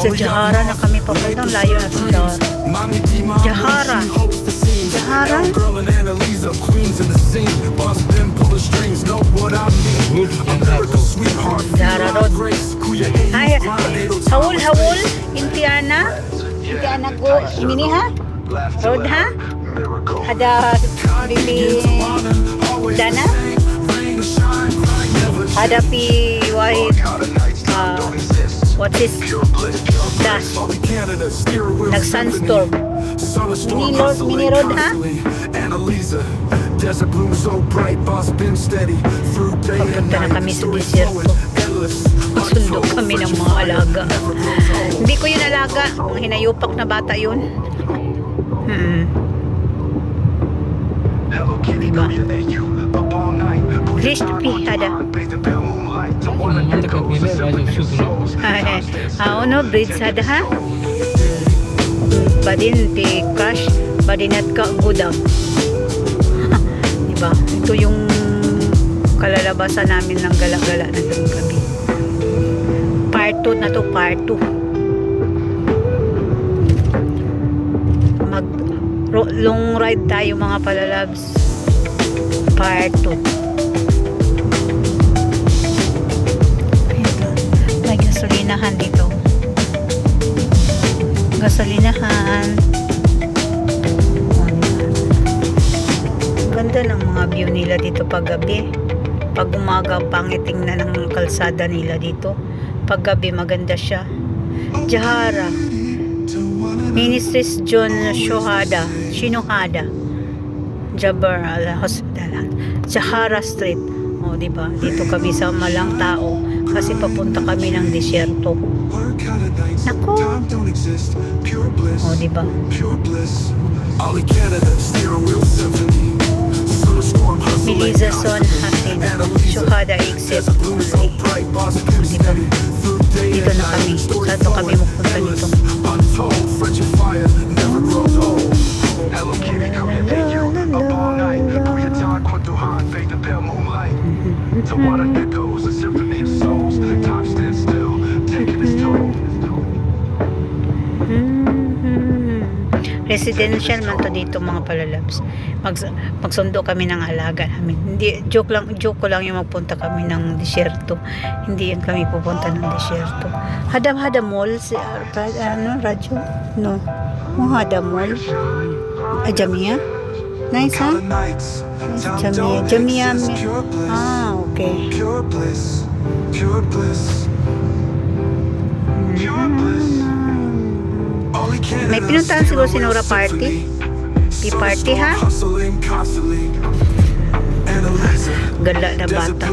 Sa Jahara na kami papunta. Layo na sa Jahara. Jahara. Jahara? Jahara Road. Ay, hawul. Intiana go. Ini ha? Road ha? Ada Bibi Dana? Ada pi Wahid what is dash nag-sunstorm mini road ha? Papunta na kami sa desierto. Sundo kami ng mga alaga. Hindi ko yun alaga, mga hinayupak na bata yun. Diba? List pihada. No bridge sada ha? Badin ti crash, badinat ka gudam. Diba? Ito yung kalalabasan namin ng gala-gala na ng gabi. Part 2 na to, part 2. Mag long ride tayo mga palalabs. Part 2. May gasolinahan dito. Gasolinahan. Ganda ng mga view nila dito pag gabi. Pag umaga, pangit tingnan ng kalsada nila dito. Pag gabi, maganda siya. Jahara. Ministries John Shinohada. Jabar Hospital. Jahara Street. O, diba? Dito kami sa malang tao. Kasi papunta kami ng desierto. Nako. O, diba? Miliza Son Hasin Shuhada Exit. Diba? Dito na kami. Saan kami magpunta nito? Residential man to dito mga palalabs. Magsundo kami ng alaga namin. Hindi, joke ko lang yung magpunta kami ng desierto. Hindi yan kami pupunta ng desierto. Hada mall si radyo? No. Hada mall. Jamia? Nice ha? Jamia. Okay. May pinuntahan siguro si Nora party. Party ha? Gala na bata.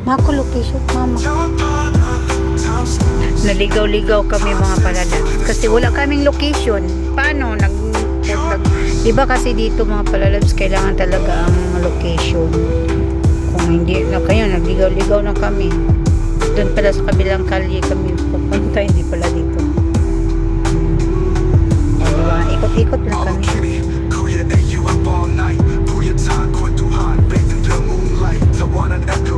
Mako location, mama. Naligaw-ligaw kami mga palalabs kasi wala kaming location. Paano diba kasi dito mga palalabs kailangan talaga ang location. Kung hindi na kayo, nagligaw-ligaw na kami. Doon pala sa kabilang kalye kami pupunta, hindi pala dito. Diba? Ikot-ikot na kami.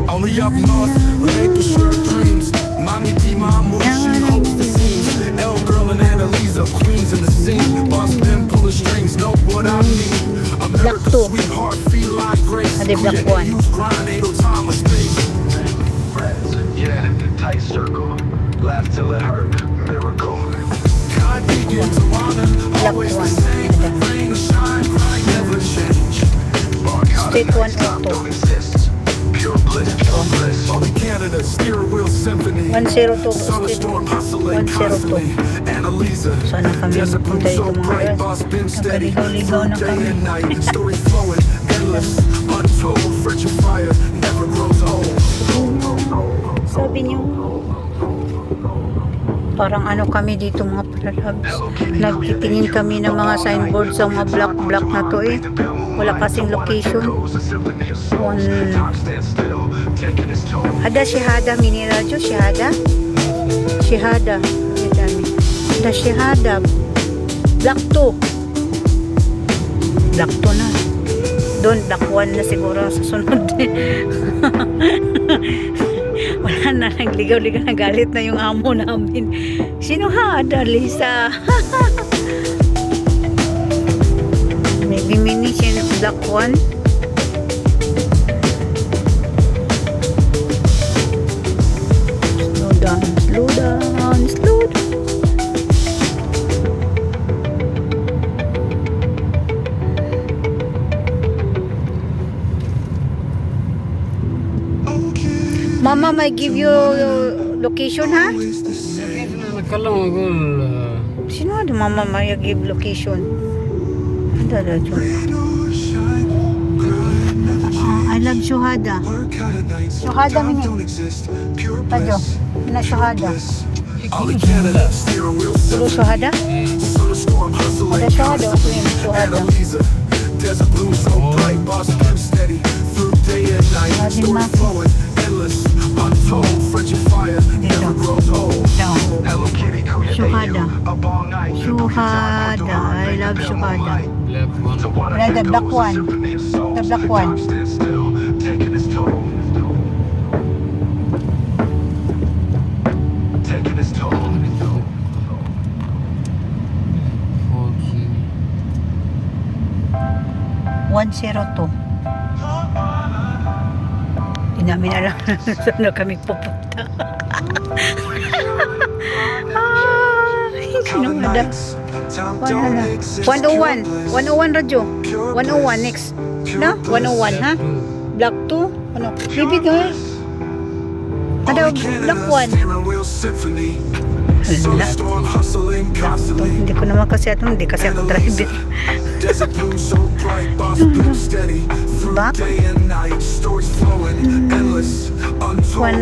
Only up north, where they pursue dreams. Mommy D, my emotion holds the scenes. L girl and Annalisa, queens in the scene. Boss Ben, pull the strings, know what I mean. America's sweetheart, feel like grace. Youth grind, ain't no time or space. Friends, yeah, tight circle. Laugh till it hurt, miracle. God begins to honor, always the same. Rain, shine, bright, never change. State 102. Pure bliss, pure bliss. All in Canada, steer wheel symphony. 102. Summer storm hustling constantly. Annalisa, sana kami desert magpunta blue so dito mga bright, guys. boss been steady. Nagaligaw-ligaw na Day kami. and night, story flowing, endless, untold. Friendship fire never grows old. Sabi niyo, Parang ano kami dito mga palalabs. Nagtitingin kami ng mga signboard sa mga block na to eh. Wala kasing location. Ada shihada mini radyo, shihada. Shihada. Ada shihada. Block 2. Block 2 na. Doon, block 1 na siguro sa sunod. Wala na, nagligaw-ligaw na galit na yung amo namin. Sino hada, Lisa? Maybe mini siya block 1. Slow down, slow down, slow down. Mama may give you location ha? Nakalang ako. Sino ada mama may give location? Ada dyan. I love Shuhada. Shuhada mini. Tadyo. Na Shuhada. Dulu Shuhada? Ada Shuhada. Okay, Shuhada. Adin ma. Shuhada. Shuhada. I love Shuhada. The black one. The black one. Okay. 102. Hindi namin alam saan na kami pupunta. Sino ada? 101. 101 radyo. 101 next. No? 101 ha? Block 2? Ano? Maybe no eh. Ada block 1. Hala. Hindi ko naman kasi ato. Hindi kasi ako driver. Back. 1,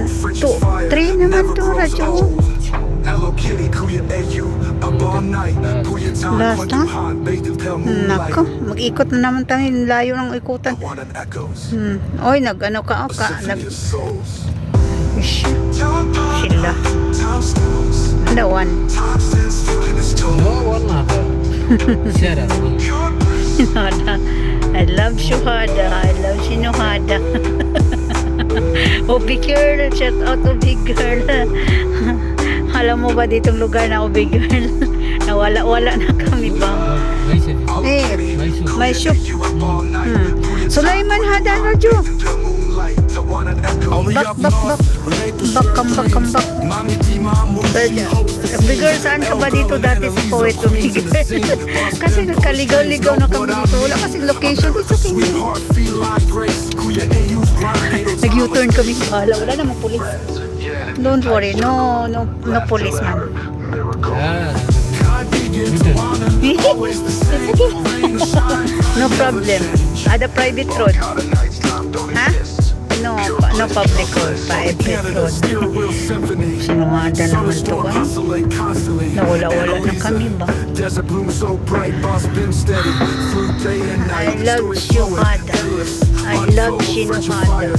2, 3 naman to radyo. Last ha? Nako, mag-ikot na naman tayo. Layo ng ikutan. Oy, nag-ano ka? Ish. Sila. Ada 1. No, one not. Shut up. Shuhada. I love Shuhada. I love Shinuhada. Obi girl. Shout out Obi girl. Alam mo ba ditong lugar na Obi girl? Nawala-wala na kami ba? Eh, may soup. Sulaiman Hada Radyo. Bak. Bigger, saan ka ba dito dati sa Poet Bigger? Kasi nagkaligaw-ligaw na kami dito. Wala kasing location. It's okay. Nag-U-turn kami. Wala namang pulis. Don't worry. No policeman. It's okay. No problem. Ada private road. Ha? No public road. Private road. Sinumada naman to ka. Nawala-wala na kami ba? I love Shuhada. I love Shinuhada.